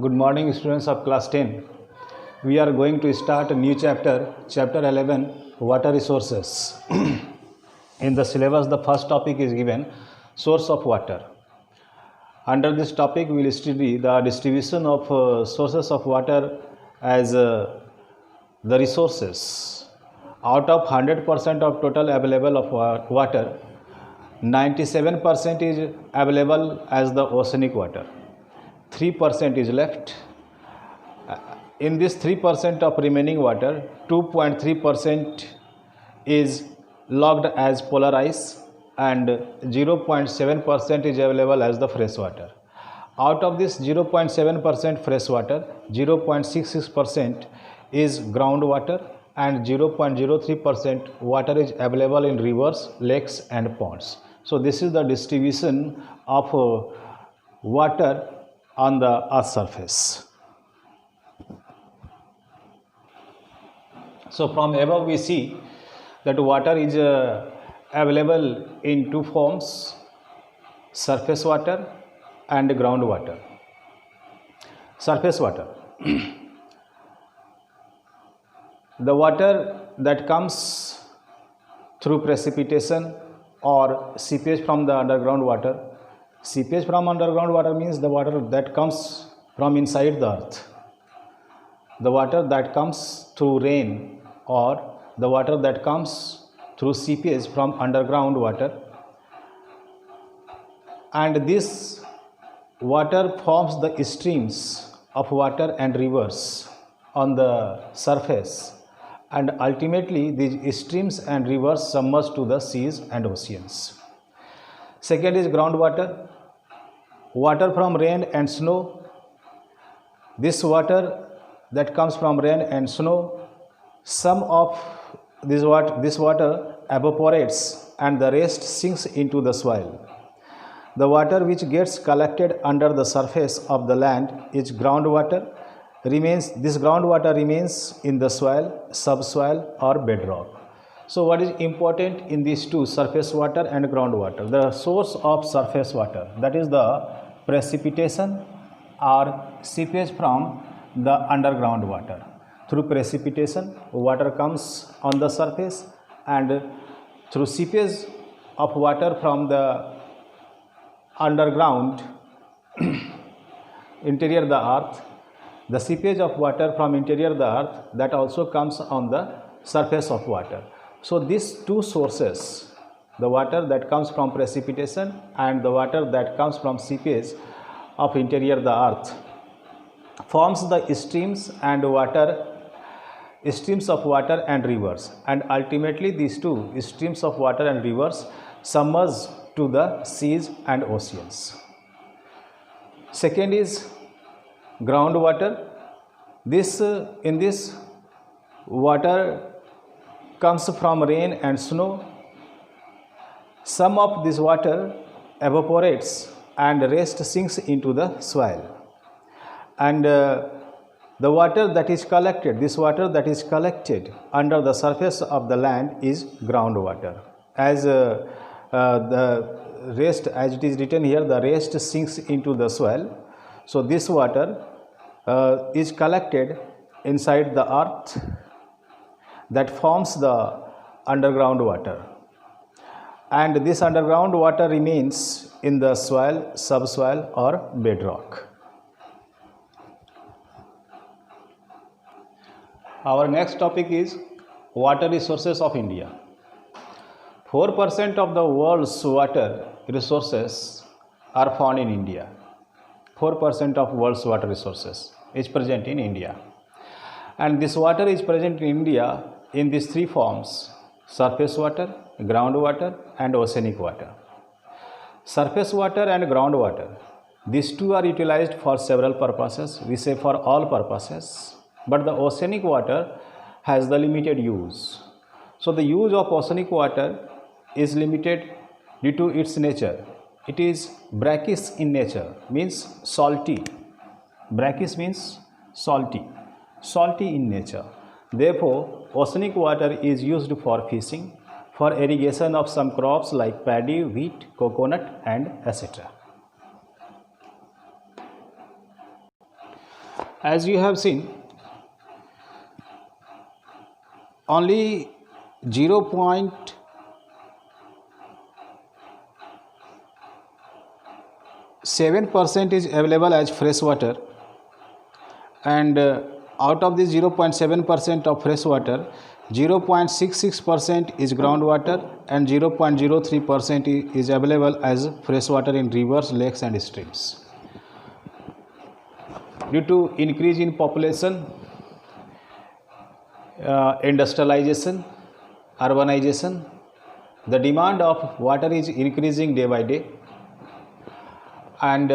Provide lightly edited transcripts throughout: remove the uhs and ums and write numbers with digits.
Good morning, students of class 10. We are going to start a new chapter, chapter 11, water resources. In the syllabus, the first topic is given, source of water. Under this topic, we will study the distribution of sources of water as the resources. Out of 100% of total available of water, 97% is available as the oceanic water. 3% is left. In this 3% of remaining water, 2.3% is logged as polar ice and 0.7% is available as the fresh water. Out of this 0.7% fresh water, 0.66% is groundwater and 0.03% water is available in rivers, lakes and ponds. So this is the distribution of water on the earth's surface. So from above we see that water is available in two forms, surface water and groundwater. Surface water. The water that comes through precipitation or seepage from the underground water. Seepage from underground water means the water that comes from inside the earth. The water that comes through rain or the water that comes through seepage from underground water. And this water forms the streams of water and rivers on the surface, and ultimately these streams and rivers submerge to the seas and oceans. Second is groundwater. Water from rain and snow. This water that comes from rain and snow, some of this water evaporates and the rest sinks into the soil. The water which gets collected under the surface of the land is groundwater. This groundwater remains in the soil, subsoil or bedrock. So what is important in these two, surface water and groundwater? The source of surface water, that is the precipitation or seepage from the underground water. Through precipitation, water comes on the surface, and through seepage of water from the underground interior of the earth, the seepage of water from interior of the earth, that also comes on the surface of water. So these two sources, the water that comes from precipitation and the water that comes from seepage of interior of the earth, forms the streams of water and rivers, and ultimately these two streams of water and rivers submerge to the seas and oceans. Second is groundwater. In this water comes from rain and snow. Some of this water evaporates and the rest sinks into the soil. And the water that is collected, this water that is collected under the surface of the land is groundwater. As the rest, as it is written here, the rest sinks into the soil. So this water is collected inside the earth, that forms the underground water, and this underground water remains in the soil, subsoil or bedrock. Our next topic is water resources of India. 4% of the world's water resources are found in India. 4% of world's water resources is present in India, and this water is present in India in these three forms: surface water, groundwater and oceanic water. Surface water and groundwater, these two are utilized for several purposes, we say for all purposes, but the oceanic water has the limited use. So the use of oceanic water is limited due to its nature. It is brackish in nature, means salty. Brackish means salty in nature. Therefore, oceanic water is used for fishing, for irrigation of some crops like paddy, wheat, coconut and etc. As you have seen, only 0.7% is available as fresh water, and out of this 0.7% of fresh water, 0.66% is groundwater and 0.03% is available as fresh water in rivers, lakes and streams. Due to increase in population, industrialization, urbanization, the demand of water is increasing day by day, and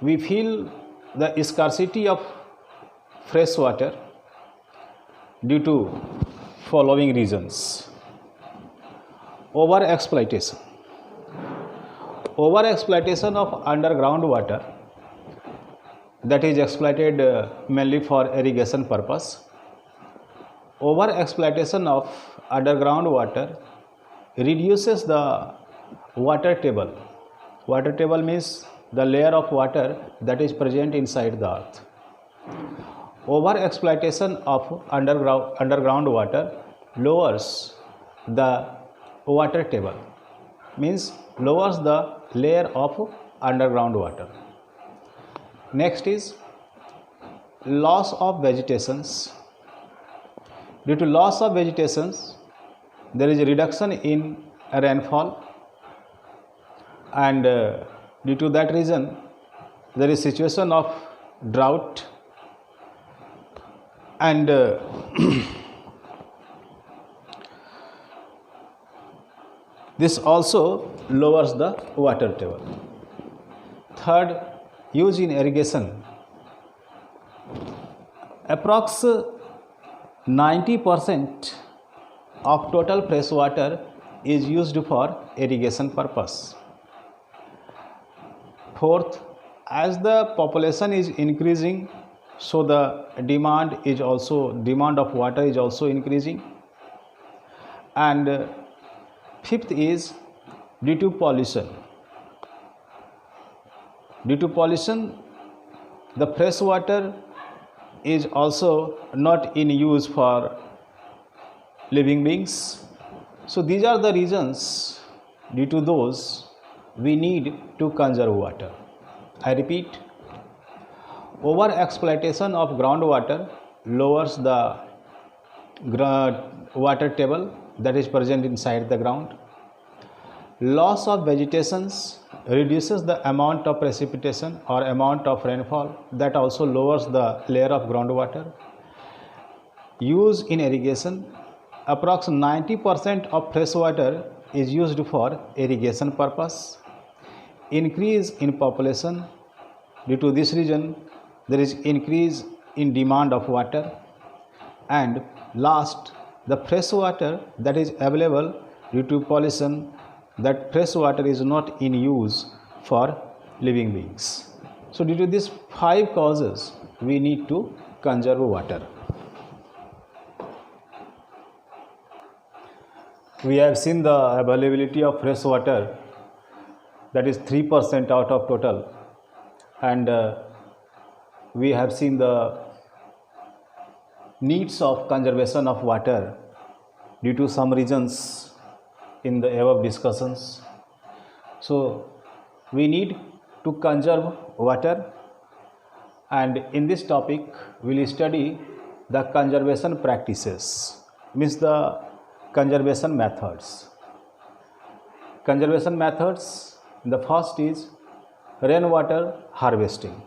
we feel the scarcity of fresh water due to following reasons. Overexploitation of underground water, that is exploited mainly for irrigation purpose. Overexploitation of underground water reduces the water table. Water table means the layer of water that is present inside the earth. Overexploitation of underground water lowers the water table, means lowers the layer of underground water. Next is loss of vegetations. Due to loss of vegetations, there is a reduction in rainfall, and due to that reason, there is situation of drought, and this also lowers the water table. Third, use in irrigation. Approx 90% of total fresh water is used for irrigation purpose. Fourth, as the population is increasing, so the demand of water is also increasing. And fifth is due to pollution. Due to pollution, the fresh water is also not in use for living beings. So these are the reasons. Due to those, we need to conserve water. I repeat, over exploitation of groundwater lowers the water table that is present inside the ground. Loss of vegetations reduces the amount of precipitation or amount of rainfall, that also lowers the layer of groundwater. Use in irrigation, approximately 90% of fresh water is used for irrigation purpose. Increase in population, due to this reason there is increase in demand of water. And last, the fresh water that is available due to pollution, that fresh water is not in use for living beings. So due to these 5 causes, we need to conserve water. We have seen the availability of fresh water, that is 3% out of total, and we have seen the needs of conservation of water due to some reasons in the above discussions. So we need to conserve water, and in this topic we will study the conservation practices, means the conservation methods. Conservation methods, the first is rainwater harvesting.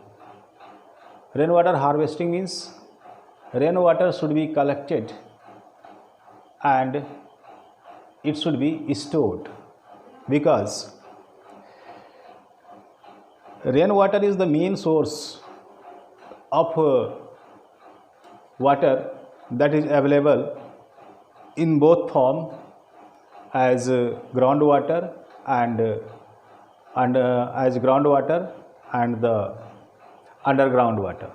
Rainwater harvesting means rainwater should be collected and it should be stored, because rainwater is the main source of water that is available in both form, as groundwater and the underground water.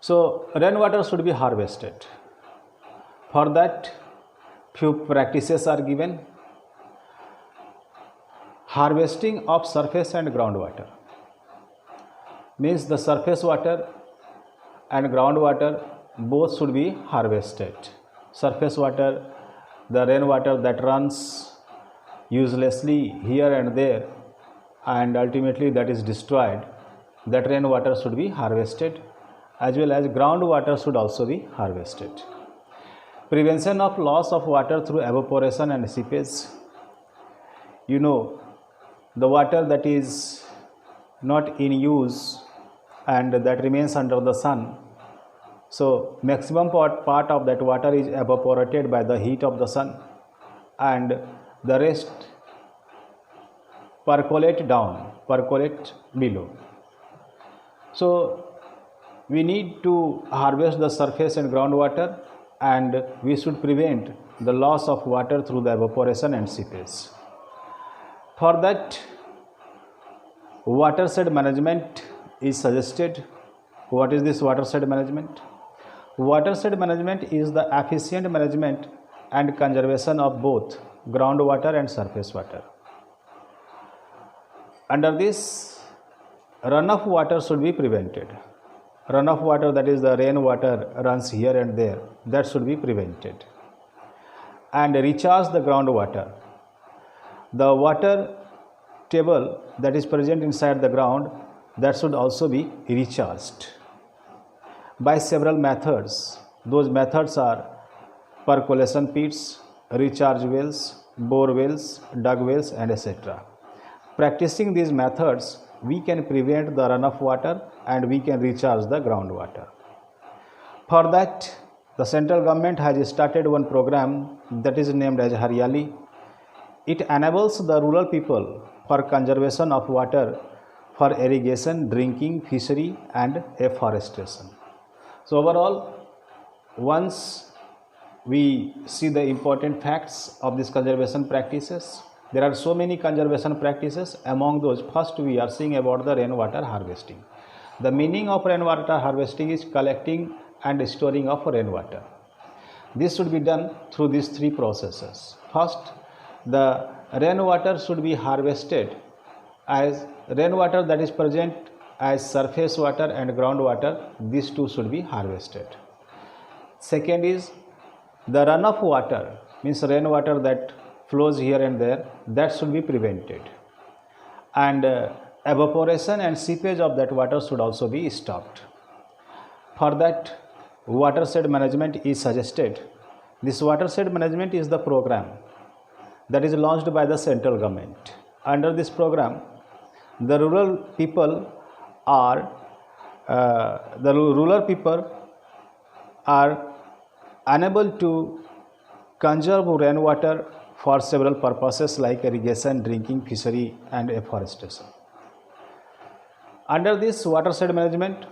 So rainwater should be harvested. For that, few practices are given. Harvesting of surface and groundwater. means the surface water and groundwater both should be harvested. Surface water, the rainwater that runs uselessly here and there and ultimately that is destroyed, that rainwater should be harvested, as well as groundwater should also be harvested. Prevention of loss of water through evaporation and seepage. You know, the water that is not in use and that remains under the sun, so maximum part of that water is evaporated by the heat of the sun and the rest percolate below. So we need to harvest the surface and groundwater, and we should prevent the loss of water through the evaporation and seepage. For that, watershed management is suggested. What is this watershed management? Watershed management is the efficient management and conservation of both groundwater and surface water. Under this, runoff water should be prevented. Runoff water, that is the rainwater runs here and there, that should be prevented. And recharge the groundwater. The water table that is present inside the ground, that should also be recharged by several methods. Those methods are percolation pits, recharge wells, bore wells, dug wells, and etc. Practicing these methods, we can prevent the runoff water and we can recharge the groundwater. For that, the central government has started one program that is named as Haryali. It enables the rural people for conservation of water for irrigation, drinking, fishery, and afforestation. So overall, once we see the important facts of these conservation practices, there are so many conservation practices. Among those, first we are seeing about the rainwater harvesting. The meaning of rainwater harvesting is collecting and storing of rainwater. This should be done through these three processes. First, the rainwater should be harvested as rainwater that is present as surface water and groundwater. These two should be harvested. Second is the runoff water, means rainwater that flows here and there, that should be prevented, and evaporation and seepage of that water should also be stopped. For that, watershed management is suggested. This watershed management is the program that is launched by the central government. Under this program, the rural people are unable to conserve rainwater for several purposes like irrigation, drinking, fishery, and afforestation. Under this watershed management,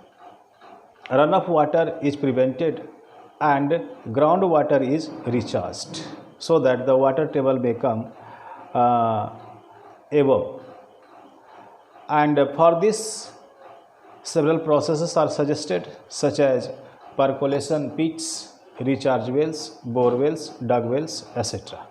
runoff water is prevented and groundwater is recharged so that the water table may come above. And for this, several processes are suggested, such as percolation pits, recharge wells, bore wells, dug wells, etc.